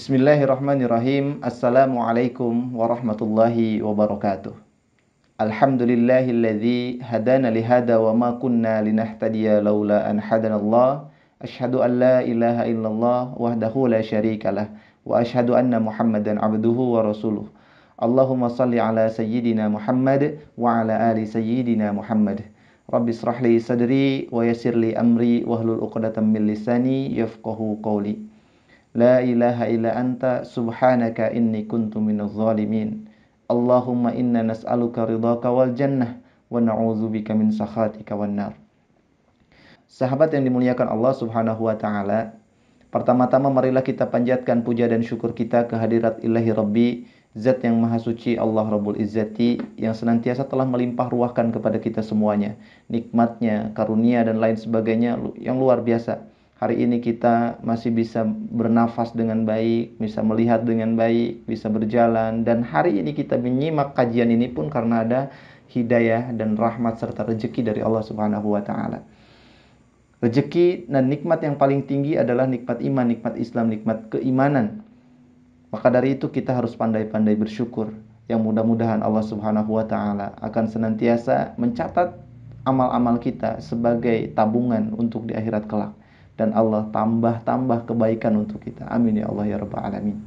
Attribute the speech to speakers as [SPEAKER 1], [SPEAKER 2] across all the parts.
[SPEAKER 1] Bismillahirrahmanirrahim. Assalamualaikum warahmatullahi wabarakatuh. Alhamdulillahilladzi hadana lihada wa ma kunna linahtadiya laula an hadanallah. Asyhadu an la ilaha illallah wahdahu la syarikalah wa asyhadu anna Muhammadan abduhu wa rasuluh. Allahumma salli ala sayyidina Muhammad wa ala ali sayyidina Muhammad. Rabbi israh li sadri wa yassir li amri wahlul 'uqdatam min lisani yafqahu qawli. La ilaha illa anta subhanaka inni kuntu minaz zalimin. Allahumma inna nas'aluka ridhaka wal jannah wa na'udzubika min sakhatika wan nar. Sahabat yang dimuliakan Allah Subhanahu wa taala, pertama-tama marilah kita panjatkan puja dan syukur kita kehadirat Ilahi Rabbi, Zat yang Maha Suci, Allah Rabbul Izzati, yang senantiasa telah melimpah ruahkan kepada kita semuanya nikmatnya, karunia dan lain sebagainya yang luar biasa. Hari ini kita masih bisa bernafas dengan baik, bisa melihat dengan baik, bisa berjalan. Dan hari ini kita menyimak kajian ini pun karena ada hidayah dan rahmat serta rezeki dari Allah Subhanahu wa taala. Rezeki dan nikmat yang paling tinggi adalah nikmat iman, nikmat Islam, nikmat keimanan. Maka dari itu kita harus pandai-pandai bersyukur. Yang mudah-mudahan Allah Subhanahu wa taala akan senantiasa mencatat amal-amal kita sebagai tabungan untuk di akhirat kelak. Dan Allah tambah kebaikan untuk kita. Amin ya Allah ya Rabbal Alamin.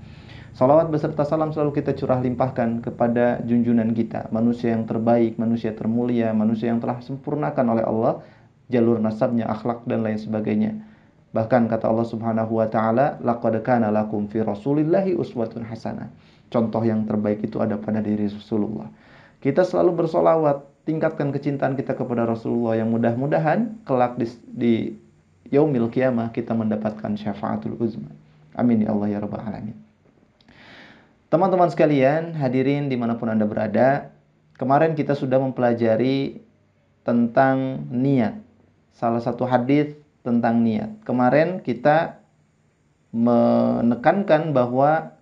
[SPEAKER 1] Salawat beserta salam selalu kita curah limpahkan kepada junjungan kita, manusia yang terbaik, manusia termulia, manusia yang telah sempurnakan oleh Allah jalur nasabnya, akhlak dan lain sebagainya. Bahkan kata Allah Subhanahu wa taala, laqad kana lakum fi rasulillahi uswatun hasanah. Contoh yang terbaik itu ada pada diri Rasulullah. Kita selalu bersolawat, tingkatkan kecintaan kita kepada Rasulullah yang mudah-mudahan kelak di Yaumil Qiyamah kita mendapatkan syafaatul uzma. Amin ya Allah ya Rabbal Alamin. Teman-teman sekalian, hadirin dimanapun Anda berada, kemarin kita sudah mempelajari tentang niat. Salah satu hadis tentang niat. Kemarin kita menekankan bahwa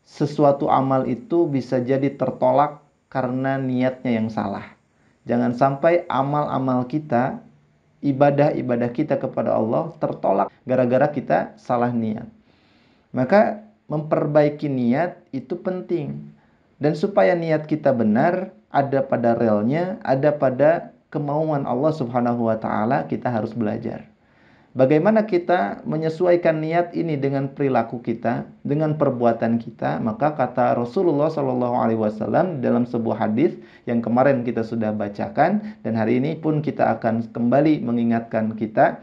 [SPEAKER 1] sesuatu amal itu bisa jadi tertolak karena niatnya yang salah. Jangan sampai amal-amal kita, ibadah-ibadah kita kepada Allah tertolak gara-gara kita salah niat. Maka memperbaiki niat itu penting. Dan supaya niat kita benar, ada pada relnya, ada pada kemauan Allah Subhanahu wa taala, kita harus belajar. Bagaimana kita menyesuaikan niat ini dengan perilaku kita, dengan perbuatan kita? Maka kata Rasulullah SAW dalam sebuah hadis yang kemarin kita sudah bacakan dan hari ini pun kita akan kembali mengingatkan kita.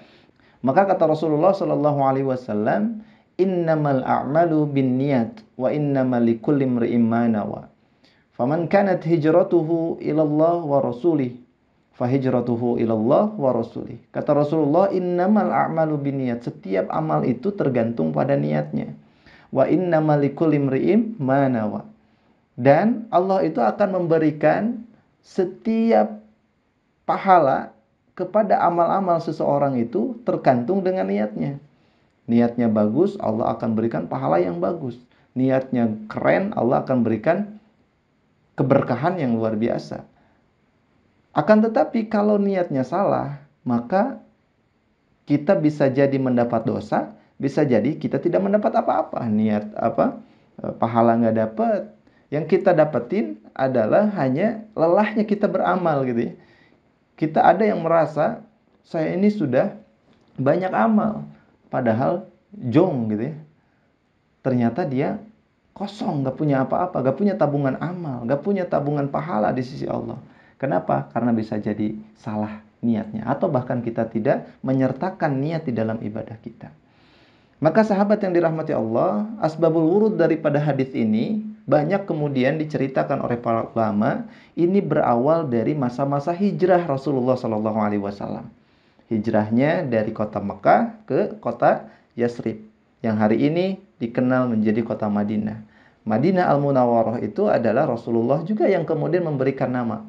[SPEAKER 1] Maka kata Rasulullah SAW, innamal a'malu binniyat wa innamal likulli imri'in ma nawa. Faman kanat hijratuhu ilallah wa rasulih fahijratuhu ilallah wa rasulih. Kata Rasulullah, innamal a'malu binniyat. Setiap amal itu tergantung pada niatnya. Wa innamal likulli imri'in ma nawa. Dan Allah itu akan memberikan setiap pahala kepada amal-amal seseorang itu tergantung dengan niatnya. Niatnya bagus, Allah akan berikan pahala yang bagus. Niatnya keren, Allah akan berikan keberkahan yang luar biasa. Akan tetapi kalau niatnya salah, maka kita bisa jadi mendapat dosa, bisa jadi kita tidak mendapat apa-apa. Niat pahala nggak dapat. Yang kita dapetin adalah hanya lelahnya kita beramal gitu ya. Kita ada yang merasa saya ini sudah banyak amal, padahal jong gitu ya. Ternyata dia kosong, nggak punya apa-apa, nggak punya tabungan amal, nggak punya tabungan pahala di sisi Allah. Kenapa? Karena bisa jadi salah niatnya. Atau bahkan kita tidak menyertakan niat di dalam ibadah kita. Maka sahabat yang dirahmati Allah, asbabul wurud daripada hadis ini banyak kemudian diceritakan oleh para ulama. Ini berawal dari masa-masa hijrah Rasulullah SAW. Hijrahnya dari kota Mekah ke kota Yasrib. Yang hari ini dikenal menjadi kota Madinah. Madinah Al-Munawwarah itu adalah Rasulullah juga yang kemudian memberikan nama.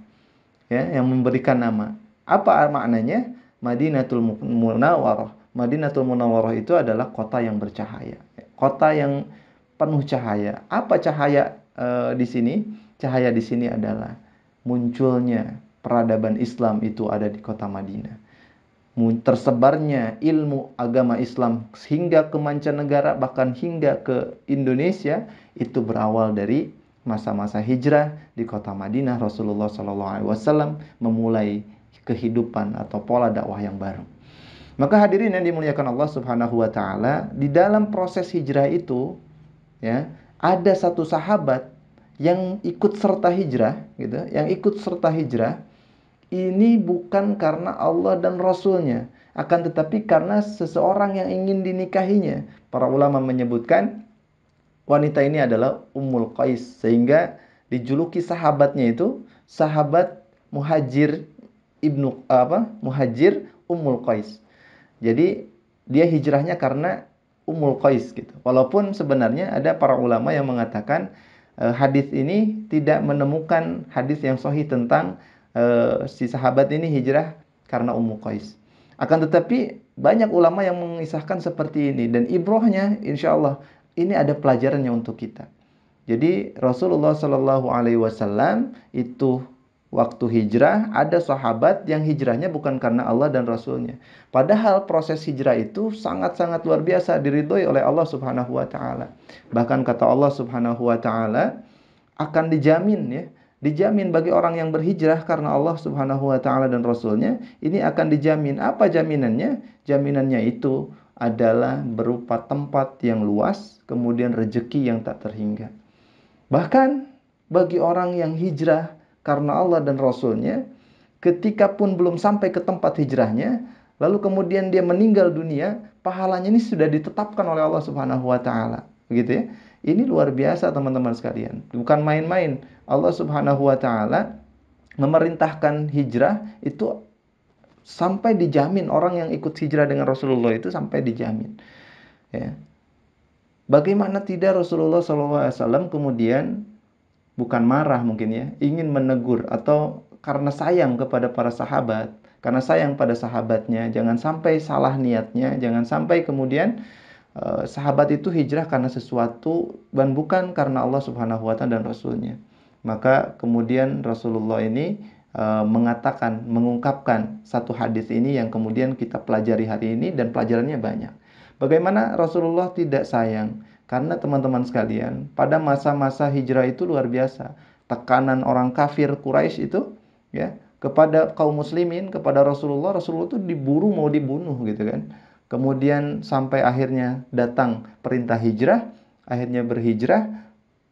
[SPEAKER 1] Ya, yang memberikan nama. Apa maknanya? Madinatul Munawwarah. Madinatul Munawwarah itu adalah kota yang bercahaya. Kota yang penuh cahaya. Apa cahaya di sini? Cahaya di sini adalah munculnya peradaban Islam itu ada di kota Madinah. tersebarnya ilmu agama Islam hingga ke mancanegara, bahkan hingga ke Indonesia, itu berawal dari masa-masa hijrah di kota Madinah. Rasulullah SAW memulai kehidupan atau pola dakwah yang baru. Maka hadirin yang dimuliakan Allah Subhanahu wa taala, di dalam proses hijrah itu ya, ada satu sahabat yang ikut serta hijrah gitu, yang ikut serta hijrah ini bukan karena Allah dan Rasulnya, akan tetapi karena seseorang yang ingin dinikahinya. Para ulama menyebutkan wanita ini adalah Ummul Qais, sehingga dijuluki sahabatnya itu sahabat Muhajir Muhajir Ummul Qais. Jadi dia hijrahnya karena Ummul Qais gitu. Walaupun sebenarnya ada para ulama yang mengatakan hadis ini tidak menemukan hadis yang sahih tentang si sahabat ini hijrah karena Ummu Qais. Akan tetapi banyak ulama yang mengisahkan seperti ini, dan ibrohnya insya Allah ini ada pelajarannya untuk kita. Jadi Rasulullah Shallallahu Alaihi Wasallam itu waktu hijrah, ada sahabat yang hijrahnya bukan karena Allah dan Rasulnya. Padahal proses hijrah itu sangat-sangat luar biasa, diridhoi oleh Allah Subhanahu wa taala. Bahkan kata Allah Subhanahu wa taala, akan dijamin ya, dijamin bagi orang yang berhijrah karena Allah Subhanahu wa taala dan Rasulnya, ini akan dijamin. Apa jaminannya? Jaminannya itu adalah berupa tempat yang luas, kemudian rezeki yang tak terhingga. Bahkan bagi orang yang hijrah karena Allah dan Rasulnya, ketika pun belum sampai ke tempat hijrahnya, lalu kemudian dia meninggal dunia, pahalanya ini sudah ditetapkan oleh Allah Subhanahu wa taala. Begitu ya. Ini luar biasa teman-teman sekalian. Bukan main-main. Allah Subhanahu wa taala memerintahkan hijrah itu sampai dijamin, orang yang ikut hijrah dengan Rasulullah itu sampai dijamin. Ya. Bagaimana tidak Rasulullah SAW kemudian bukan marah mungkin ya, ingin menegur atau karena sayang kepada para sahabat, karena sayang pada sahabatnya, jangan sampai salah niatnya, jangan sampai kemudian sahabat itu hijrah karena sesuatu dan bukan karena Allah Subhanahu wa taala dan Rasulnya. Maka kemudian Rasulullah ini mengatakan, mengungkapkan satu hadis ini yang kemudian kita pelajari hari ini, dan pelajarannya banyak. Bagaimana Rasulullah tidak sayang? Karena teman-teman sekalian, pada masa-masa hijrah itu luar biasa. Tekanan orang kafir Quraisy itu ya kepada kaum muslimin, kepada Rasulullah, Rasulullah itu diburu mau dibunuh gitu kan. Kemudian sampai akhirnya datang perintah hijrah, akhirnya berhijrah.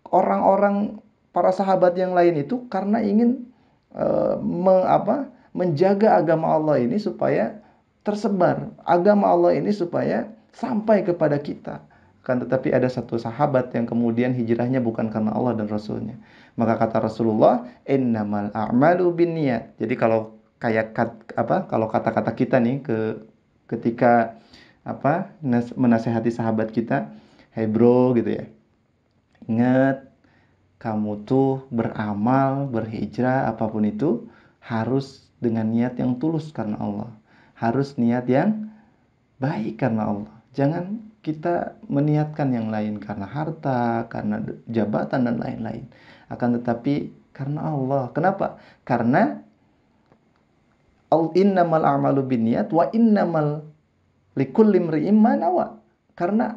[SPEAKER 1] Orang-orang para sahabat yang lain itu karena ingin menjaga agama Allah ini supaya tersebar, agama Allah ini supaya sampai kepada kita. Kan tetapi ada satu sahabat yang kemudian hijrahnya bukan karena Allah dan Rasulnya. Maka kata Rasulullah, innamal a'malu binniyat. Jadi kalau kalau kata-kata kita nih ketika menasehati sahabat kita, hey bro gitu ya. Ingat, kamu tuh beramal, berhijrah apapun itu harus dengan niat yang tulus karena Allah. Harus niat yang baik karena Allah. Jangan kita meniatkan yang lain karena harta, karena jabatan dan lain-lain. Akan tetapi karena Allah. Kenapa? Karena innamal a'malu binniyat wa innamal likulli imri'in ma nawa. Karena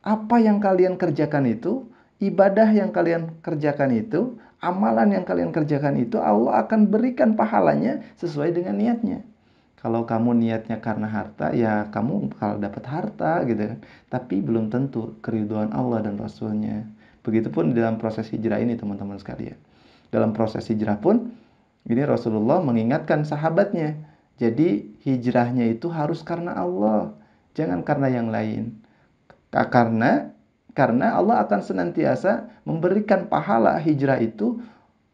[SPEAKER 1] apa yang kalian kerjakan itu, ibadah yang kalian kerjakan itu, amalan yang kalian kerjakan itu, Allah akan berikan pahalanya sesuai dengan niatnya. Kalau kamu niatnya karena harta, ya kamu bakal dapat harta gitu kan. Tapi belum tentu keridhaan Allah dan Rasulnya. Begitupun dalam proses hijrah ini teman-teman sekalian. Dalam proses hijrah pun, ini Rasulullah mengingatkan sahabatnya. Jadi hijrahnya itu harus karena Allah, jangan karena yang lain. Karena Allah akan senantiasa memberikan pahala hijrah itu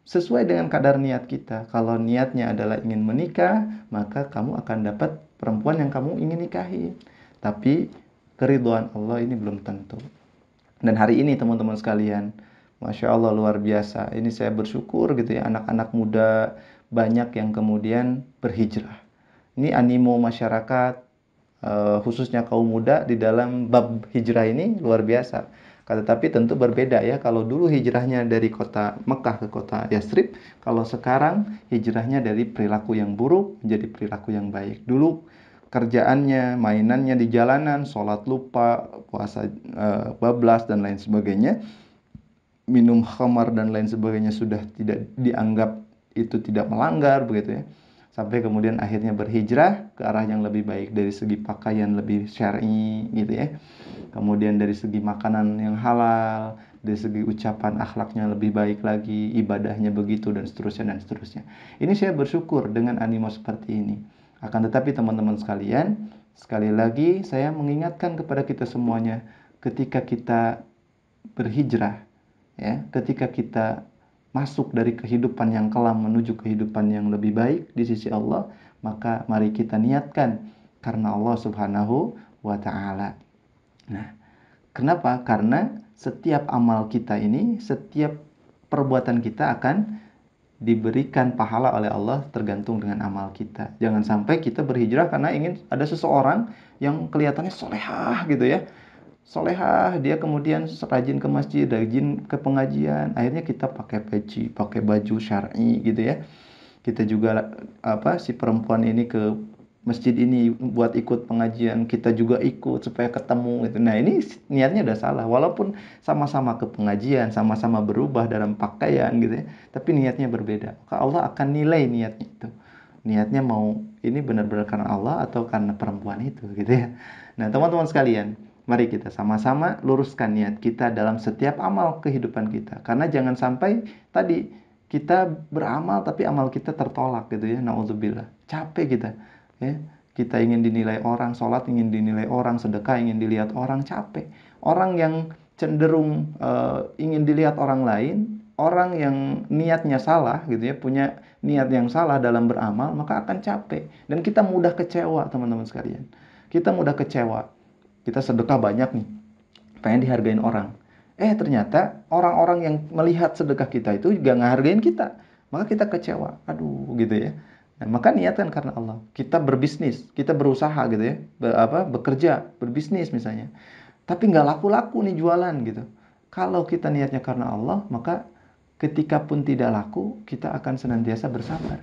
[SPEAKER 1] sesuai dengan kadar niat kita. Kalau niatnya adalah ingin menikah, maka kamu akan dapat perempuan yang kamu ingin nikahi. Tapi keridhaan Allah ini belum tentu. Dan hari ini teman-teman sekalian, Masya Allah luar biasa. Ini saya bersyukur gitu ya, anak-anak muda banyak yang kemudian berhijrah. Ini animo masyarakat, khususnya kaum muda di dalam bab hijrah ini luar biasa. Tetapi tentu berbeda ya. Kalau dulu hijrahnya dari kota Mekah ke kota Yastrib, kalau sekarang hijrahnya dari perilaku yang buruk menjadi perilaku yang baik. Dulu kerjaannya, mainannya di jalanan, sholat lupa, puasa bablas dan lain sebagainya, minum khamar dan lain sebagainya sudah tidak dianggap itu tidak melanggar begitu ya. Sampai kemudian akhirnya berhijrah ke arah yang lebih baik dari segi pakaian lebih syar'i gitu ya. Kemudian dari segi makanan yang halal, dari segi ucapan akhlaknya lebih baik lagi, ibadahnya begitu dan seterusnya dan seterusnya. Ini saya bersyukur dengan animo seperti ini. Akan tetapi teman-teman sekalian, sekali lagi saya mengingatkan kepada kita semuanya, ketika kita berhijrah, ya, ketika kita masuk dari kehidupan yang kelam menuju kehidupan yang lebih baik di sisi Allah, maka mari kita niatkan karena Allah Subhanahu wa taala. Nah, kenapa? Karena setiap amal kita ini, setiap perbuatan kita akan diberikan pahala oleh Allah tergantung dengan amal kita. Jangan sampai kita berhijrah karena ingin ada seseorang yang kelihatannya solehah gitu ya. Solehah, dia kemudian rajin ke masjid, rajin ke pengajian. Akhirnya kita pakai peci, pakai baju syar'i gitu ya. Kita juga si perempuan ini ke masjid ini buat ikut pengajian, kita juga ikut supaya ketemu gitu. Nah, ini niatnya udah salah. Walaupun sama-sama ke pengajian, sama-sama berubah dalam pakaian gitu ya, tapi niatnya berbeda. Maka Allah akan nilai niatnya itu. Niatnya mau ini benar-benar karena Allah atau karena perempuan itu gitu ya. Nah, teman-teman sekalian, mari kita sama-sama luruskan niat kita dalam setiap amal kehidupan kita. Karena jangan sampai tadi kita beramal tapi amal kita tertolak gitu ya. Nauzubillah. Capek kita. Ya. Kita ingin dinilai orang, sholat ingin dinilai orang, sedekah ingin dilihat orang, capek. Orang yang cenderung ingin dilihat orang lain, orang yang niatnya salah gitu ya, punya niat yang salah dalam beramal, maka akan capek. Dan kita mudah kecewa, teman-teman sekalian. Kita mudah kecewa. Kita sedekah banyak nih, pengen dihargain orang. Ternyata orang-orang yang melihat sedekah kita itu juga ngehargain kita. Maka kita kecewa. Aduh, gitu ya. Nah, maka niatkan karena Allah. Kita berbisnis, kita berusaha gitu ya. Bekerja, berbisnis misalnya. Tapi nggak laku-laku nih jualan gitu. Kalau kita niatnya karena Allah, maka ketika pun tidak laku, kita akan senantiasa bersabar.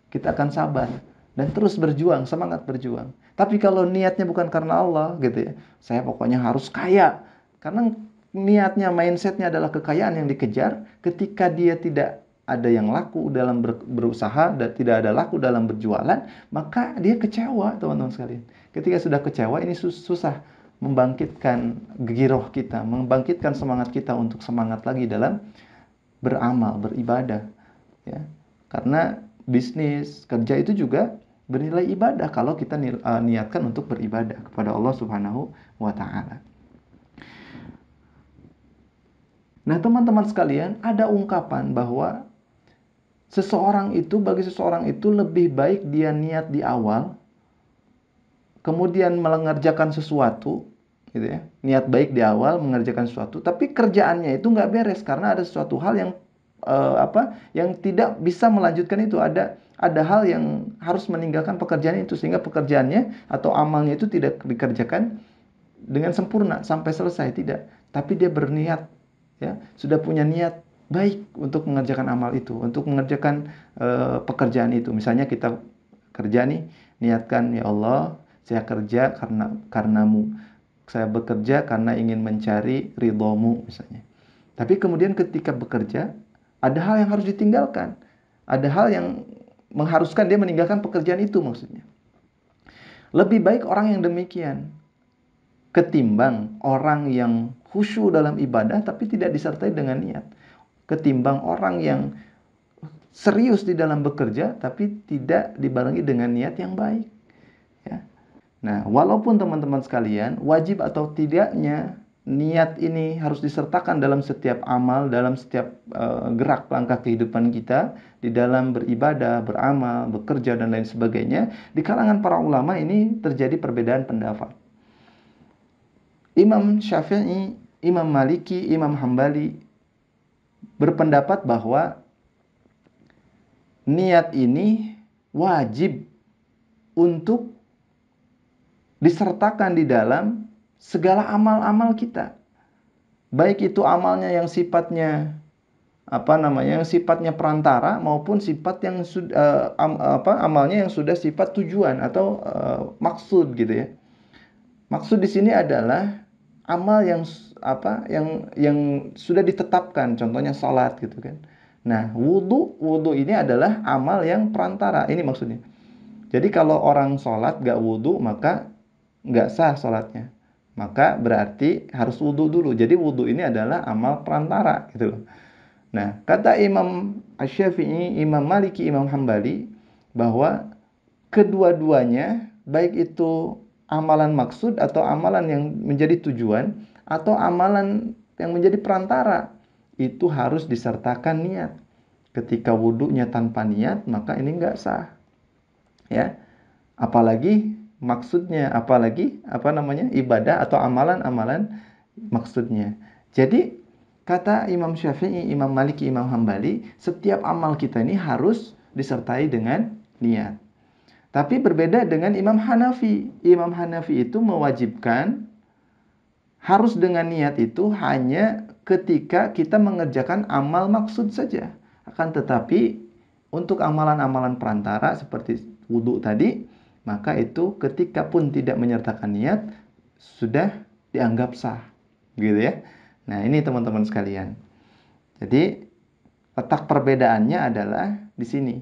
[SPEAKER 1] Kita akan sabar dan terus berjuang, semangat berjuang. Tapi kalau niatnya bukan karena Allah gitu ya, saya pokoknya harus kaya. Karena niatnya, mindsetnya adalah kekayaan yang dikejar, ketika dia tidak ada yang laku dalam berusaha dan tidak ada laku dalam berjualan, maka dia kecewa, teman-teman sekalian. Ketika sudah kecewa, ini susah membangkitkan giroh kita, membangkitkan semangat kita untuk semangat lagi dalam beramal, beribadah. Ya. Karena bisnis, kerja itu juga bernilai ibadah kalau kita niatkan untuk beribadah kepada Allah Subhanahu wa taala. Nah, teman-teman sekalian, ada ungkapan bahwa bagi seseorang itu lebih baik dia niat di awal, kemudian mengerjakan sesuatu, gitu ya. Niat baik di awal mengerjakan sesuatu, tapi kerjaannya itu nggak beres karena ada sesuatu hal yang yang tidak bisa melanjutkan itu. Ada hal yang harus meninggalkan pekerjaan itu sehingga pekerjaannya atau amalnya itu tidak dikerjakan dengan sempurna sampai selesai, tidak. Tapi dia berniat, ya, sudah punya niat baik untuk mengerjakan amal itu, untuk mengerjakan pekerjaan itu. Misalnya kita kerja nih, niatkan, ya Allah, saya kerja karenamu. Saya bekerja karena ingin mencari ridhomu misalnya. Tapi kemudian ketika bekerja, ada hal yang harus ditinggalkan. Ada hal yang mengharuskan dia meninggalkan pekerjaan itu maksudnya. Lebih baik orang yang demikian ketimbang orang yang khusyuk dalam ibadah tapi tidak disertai dengan niat. Ketimbang orang yang serius di dalam bekerja tapi tidak dibarengi dengan niat yang baik. Ya. Nah, walaupun teman-teman sekalian, wajib atau tidaknya niat ini harus disertakan dalam setiap amal, dalam setiap gerak langkah kehidupan kita, di dalam beribadah, beramal, bekerja, dan lain sebagainya. Di kalangan para ulama ini terjadi perbedaan pendapat. Imam Syafi'i, Imam Maliki, Imam Hambali berpendapat bahwa niat ini wajib untuk disertakan di dalam segala amal-amal kita. Baik itu amalnya yang sifatnya yang sifatnya perantara maupun sifat yang sudah amalnya yang sudah sifat tujuan atau maksud gitu ya. Maksud di sini adalah amal yang yang sudah ditetapkan, contohnya salat gitu kan. Nah, wudhu ini adalah amal yang perantara. Ini maksudnya. Jadi kalau orang sholat gak wudhu maka nggak sah sholatnya. Maka berarti harus wudhu dulu. Jadi wudhu ini adalah amal perantara gitu loh. Nah, kata Imam Asy-Syafi'i, Imam Maliki, Imam Hambali bahwa kedua-duanya baik itu amalan maksud atau amalan yang menjadi tujuan atau amalan yang menjadi perantara itu harus disertakan niat. Ketika wudhunya tanpa niat maka ini nggak sah. Ya, apalagi maksudnya, apalagi ibadah atau amalan-amalan maksudnya. Jadi kata Imam Syafi'i, Imam Maliki, Imam Hambali, setiap amal kita ini harus disertai dengan niat. Tapi berbeda dengan Imam Hanafi. Imam Hanafi itu mewajibkan harus dengan niat itu hanya ketika kita mengerjakan amal maksud saja. Akan tetapi untuk amalan-amalan perantara seperti wudhu tadi, maka itu ketika pun tidak menyertakan niat sudah dianggap sah. Gitu ya. Nah, ini teman-teman sekalian. Jadi letak perbedaannya adalah di sini.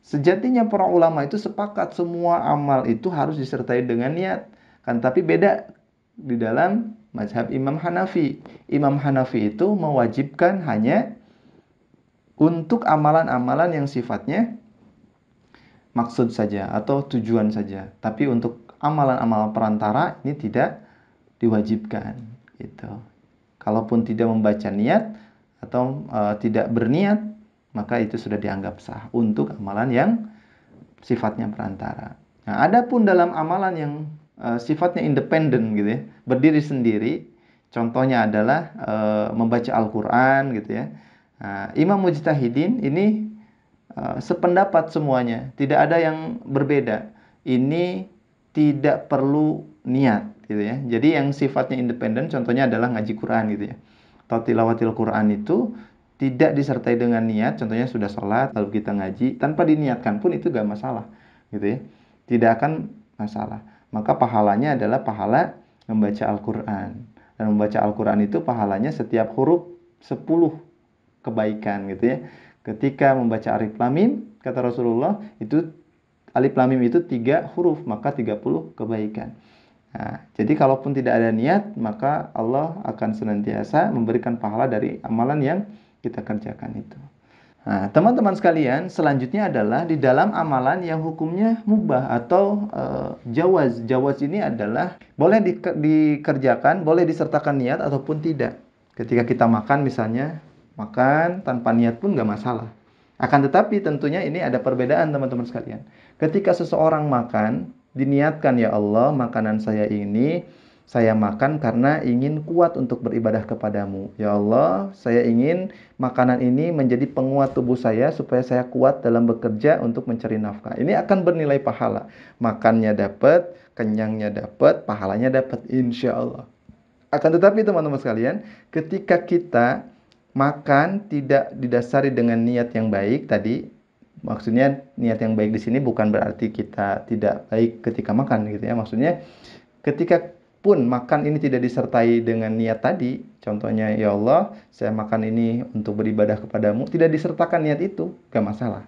[SPEAKER 1] Sejatinya para ulama itu sepakat semua amal itu harus disertai dengan niat. Kan tapi beda di dalam mazhab Imam Hanafi. Imam Hanafi itu mewajibkan hanya untuk amalan-amalan yang sifatnya maksud saja atau tujuan saja. Tapi untuk amalan-amalan perantara ini tidak diwajibkan gitu. Kalaupun tidak membaca niat atau tidak berniat, maka itu sudah dianggap sah untuk amalan yang sifatnya perantara. Nah, adapun dalam amalan yang sifatnya independen gitu ya, berdiri sendiri, contohnya adalah membaca Al-Qur'an gitu ya. Nah, Imam Mujtahidin ini sependapat semuanya, tidak ada yang berbeda. Ini tidak perlu niat gitu ya. Jadi yang sifatnya independen contohnya adalah ngaji Quran gitu ya. Atau tilawatil Quran itu tidak disertai dengan niat, contohnya sudah sholat lalu kita ngaji tanpa diniatkan pun itu gak masalah gitu ya. Tidak akan masalah. Maka pahalanya adalah pahala membaca Al-Quran. Dan membaca Al-Quran itu pahalanya setiap huruf 10 kebaikan gitu ya. Ketika membaca Alif Lam Mim, kata Rasulullah, itu Alif Lam Mim itu 3 huruf, maka 30 kebaikan. Nah, jadi kalaupun tidak ada niat, maka Allah akan senantiasa memberikan pahala dari amalan yang kita kerjakan itu. Nah, teman-teman sekalian, selanjutnya adalah di dalam amalan yang hukumnya mubah atau jawaz. Jawaz ini adalah boleh dikerjakan, boleh disertakan niat ataupun tidak. Ketika kita makan misalnya, makan tanpa niat pun nggak masalah. Akan tetapi tentunya ini ada perbedaan teman-teman sekalian. Ketika seseorang makan, diniatkan ya Allah makanan saya ini saya makan karena ingin kuat untuk beribadah kepadamu. Ya Allah, saya ingin makanan ini menjadi penguat tubuh saya supaya saya kuat dalam bekerja untuk mencari nafkah. Ini akan bernilai pahala. Makannya dapat, kenyangnya dapat, pahalanya dapat insya Allah. Akan tetapi teman-teman sekalian, ketika kita makan tidak didasari dengan niat yang baik tadi, maksudnya niat yang baik di sini bukan berarti kita tidak baik ketika makan gitu ya. Maksudnya ketika pun makan ini tidak disertai dengan niat tadi, contohnya ya Allah, saya makan ini untuk beribadah kepadamu, tidak disertakan niat itu, gak masalah.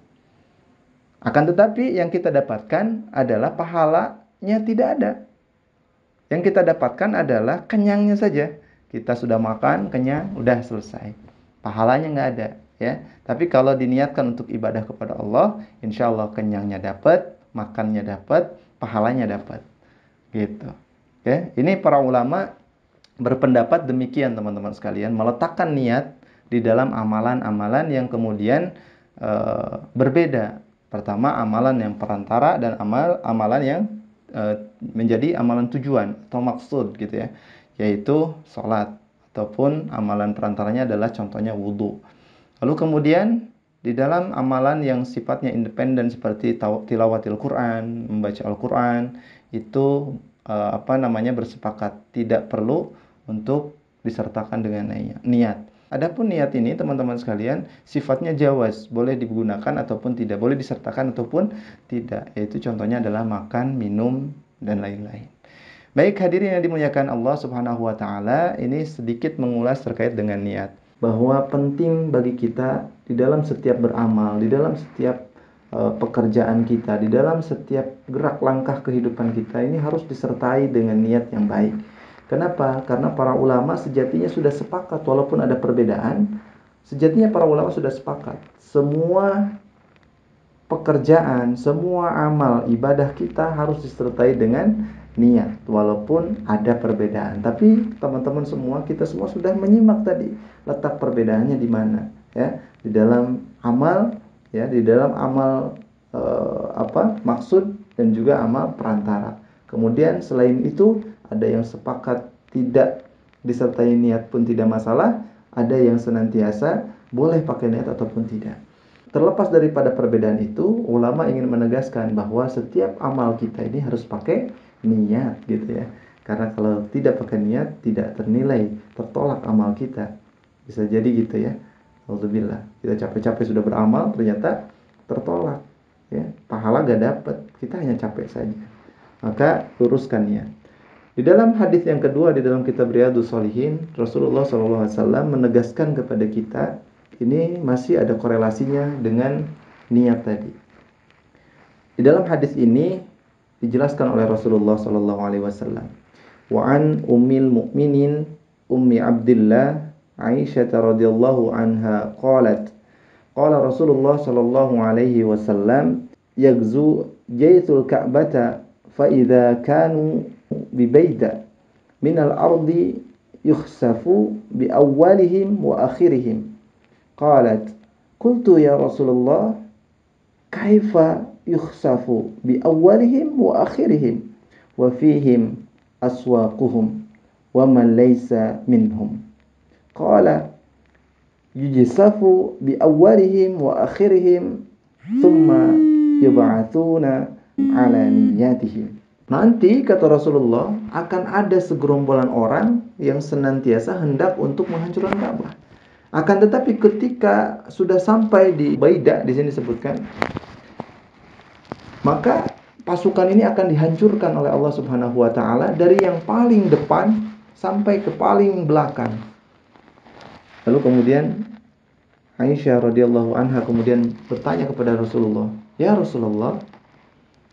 [SPEAKER 1] Akan tetapi yang kita dapatkan adalah pahalanya tidak ada. Yang kita dapatkan adalah kenyangnya saja. Kita sudah makan, kenyang, udah selesai. Pahalanya nggak ada, ya. Tapi kalau diniatkan untuk ibadah kepada Allah, insya Allah kenyangnya dapat, makannya dapat, pahalanya dapat, gitu. Oke, ini para ulama berpendapat demikian teman-teman sekalian, meletakkan niat di dalam amalan-amalan yang kemudian berbeda. Pertama amalan yang perantara dan amalan yang menjadi amalan tujuan atau maksud gitu ya, yaitu sholat. Ataupun amalan perantaranya adalah contohnya wudhu. Lalu kemudian di dalam amalan yang sifatnya independen seperti tilawatil Quran, membaca Al-Quran, itu bersepakat tidak perlu untuk disertakan dengan niat. Adapun niat ini teman-teman sekalian sifatnya jawaz, boleh digunakan ataupun tidak, boleh disertakan ataupun tidak. Yaitu contohnya adalah makan, minum, dan lain-lain. Baik hadirin yang dimuliakan Allah Subhanahu wa taala, ini sedikit mengulas terkait dengan niat. Bahwa penting bagi kita di dalam setiap beramal, di dalam setiap pekerjaan kita, di dalam setiap gerak langkah kehidupan kita ini harus disertai dengan niat yang baik. Kenapa? Karena para ulama sejatinya sudah sepakat, walaupun ada perbedaan, sejatinya para ulama sudah sepakat. Semua pekerjaan, semua amal ibadah kita harus disertai dengan niat, walaupun ada perbedaan. Tapi teman-teman semua, kita semua sudah menyimak tadi letak perbedaannya di mana, ya, di dalam amal, ya, di dalam amal maksud dan juga amal perantara. Kemudian selain itu ada yang sepakat tidak disertai niat pun tidak masalah, ada yang senantiasa boleh pakai niat ataupun tidak. Terlepas daripada perbedaan itu, ulama ingin menegaskan bahwa setiap amal kita ini harus pakai niat gitu ya. Karena kalau tidak pakai niat, tidak ternilai, tertolak amal kita. Bisa jadi gitu ya. Alhamdulillah, kita capek-capek sudah beramal, ternyata tertolak. Ya, pahala gak dapat, kita hanya capek saja. Maka luruskan niat. Di dalam hadis yang kedua di dalam kitab Riyadhus Shalihin, Rasulullah SAW menegaskan kepada kita, ini masih ada korelasinya dengan niat tadi. Di dalam hadis ini dijelaskan oleh Rasulullah SAW. Wa an ummil mu'minin ummi Abdillah Aisyah radhiyallahu anha qalat qala Rasulullah sallallahu alaihi wasallam yaghzu jaytul ka'bata fa idza kanu bi baida min al-ardi yukhsafu bi awwalihim wa akhirihim. Qalat qultu ya Rasulullah kaifa yukhsafu bi awwalihim wa akhirihim wa fihim aswaquhum wa man laysa minhum. Qala yujsafu bi awwalihim wa akhirihim thumma yub'atsuna ala niyyatihim. Nanti kata Rasulullah akan ada segerombolan orang yang senantiasa hendak untuk menghancurkan Ka'bah. Akan tetapi ketika sudah sampai di Baida, di sini disebutkan, maka pasukan ini akan dihancurkan oleh Allah Subhanahu wa taala dari yang paling depan sampai ke paling belakang. Lalu kemudian Aisyah radhiyallahu anha kemudian bertanya kepada Rasulullah, "Ya Rasulullah,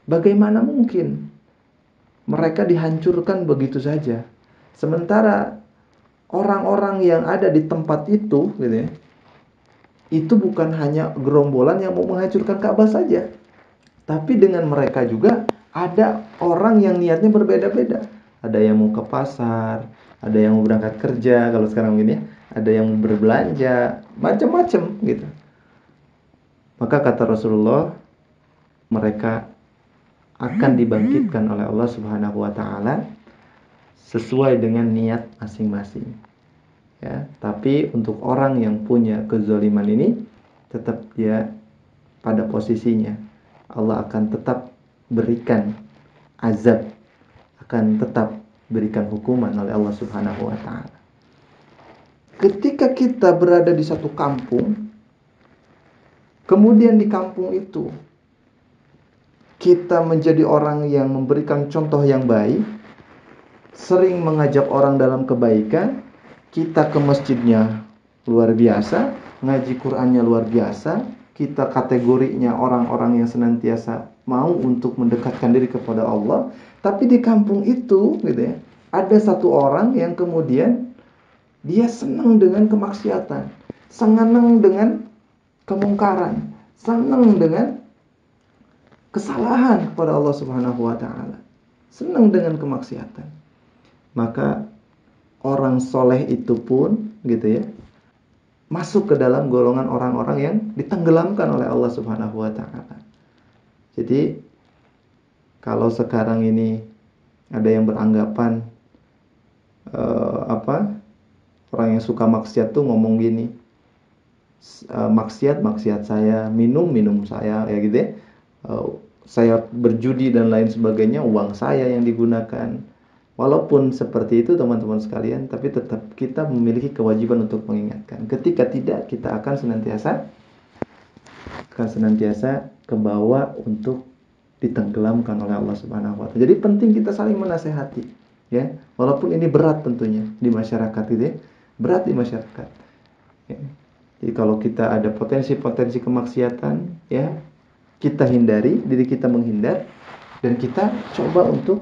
[SPEAKER 1] bagaimana mungkin mereka dihancurkan begitu saja? Sementara orang-orang yang ada di tempat itu, gitu ya, itu bukan hanya gerombolan yang mau menghancurkan Ka'bah saja, tapi dengan mereka juga ada orang yang niatnya berbeda-beda. Ada yang mau ke pasar, ada yang mau berangkat kerja kalau sekarang gini ya, ada yang mau berbelanja, macam-macam gitu." Maka kata Rasulullah, mereka akan dibangkitkan oleh Allah Subhanahu wa taala sesuai dengan niat masing-masing. Ya, tapi untuk orang yang punya kezaliman ini tetap dia pada posisinya. Allah akan tetap berikan azab, akan tetap berikan hukuman oleh Allah Subhanahu wa taala. Ketika kita berada di satu kampung, kemudian di kampung itu kita menjadi orang yang memberikan contoh yang baik, sering mengajak orang dalam kebaikan, kita ke masjidnya luar biasa, ngaji Qur'annya luar biasa, kita kategorinya orang-orang yang senantiasa mau untuk mendekatkan diri kepada Allah. Tapi di kampung itu gitu ya, ada satu orang yang kemudian dia senang dengan kemaksiatan, senang dengan kemungkaran, senang dengan kesalahan kepada Allah Subhanahu wa taala, senang dengan kemaksiatan. Maka orang soleh itu pun gitu ya, masuk ke dalam golongan orang-orang yang ditenggelamkan oleh Allah Subhanahu wa taala. Jadi kalau sekarang ini ada yang beranggapan orang yang suka maksiat tuh ngomong gini, maksiat saya, minum saya, ya gitu ya. Saya berjudi dan lain sebagainya, uang saya yang digunakan. Walaupun seperti itu teman-teman sekalian, tapi tetap kita memiliki kewajiban untuk mengingatkan. Ketika tidak, kita akan senantiasa ke bawah untuk ditenggelamkan oleh Allah Subhanahu wa taala. Jadi penting kita saling menasehati, ya. Walaupun ini berat tentunya di masyarakat gitu ya. Berat di masyarakat. Ya. Jadi kalau kita ada potensi-potensi kemaksiatan, ya, kita hindari, diri kita menghindar, dan kita coba untuk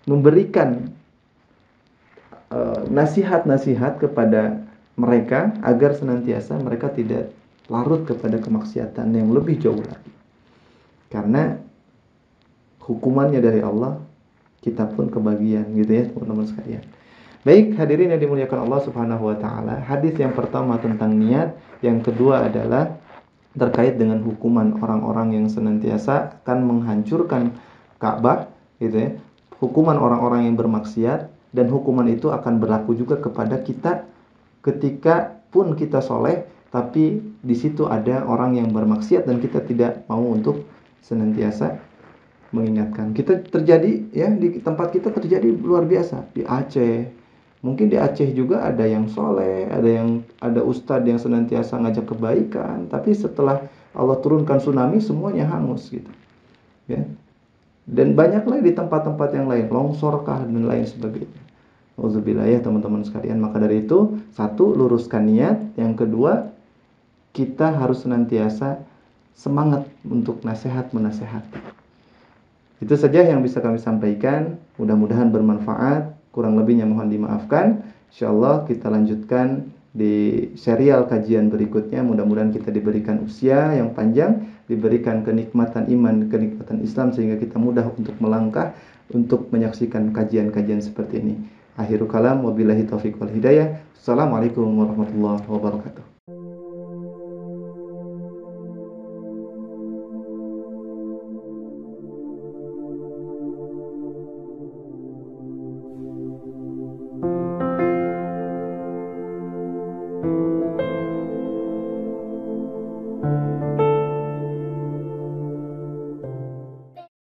[SPEAKER 1] memberikan nasihat-nasihat kepada mereka agar senantiasa mereka tidak larut kepada kemaksiatan yang lebih jauh lagi. Karena hukumannya dari Allah, kita pun kebagian gitu ya teman-teman sekalian. Baik, hadirin yang dimuliakan Allah Subhanahu wa taala. Hadis yang pertama tentang niat, yang kedua adalah terkait dengan hukuman orang-orang yang senantiasa akan menghancurkan Ka'bah gitu ya. Hukuman orang-orang yang bermaksiat, dan hukuman itu akan berlaku juga kepada kita ketika pun kita soleh, tapi di situ ada orang yang bermaksiat dan kita tidak mau untuk senantiasa mengingatkan. Kita terjadi ya, di tempat kita terjadi luar biasa di Aceh. Mungkin di Aceh juga ada yang soleh, ada ustadz yang senantiasa ngajak kebaikan, tapi setelah Allah turunkan tsunami semuanya hangus gitu. Ya. Dan banyak lagi di tempat-tempat yang lain, longsorkah dan lain sebagainya. Auzubillah ya teman-teman sekalian. Maka dari itu, satu, luruskan niat. Yang kedua, kita harus senantiasa semangat untuk menasehati. Itu saja yang bisa kami sampaikan. Mudah-mudahan bermanfaat. Kurang lebihnya mohon dimaafkan. Insyaallah kita lanjutkan di serial kajian berikutnya. Mudah-mudahan kita diberikan usia yang panjang, diberikan kenikmatan iman, kenikmatan Islam, sehingga kita mudah untuk melangkah untuk menyaksikan kajian-kajian seperti ini. Akhirul kalam, wabillahi taufiq wal hidayah. Assalamualaikum warahmatullahi wabarakatuh.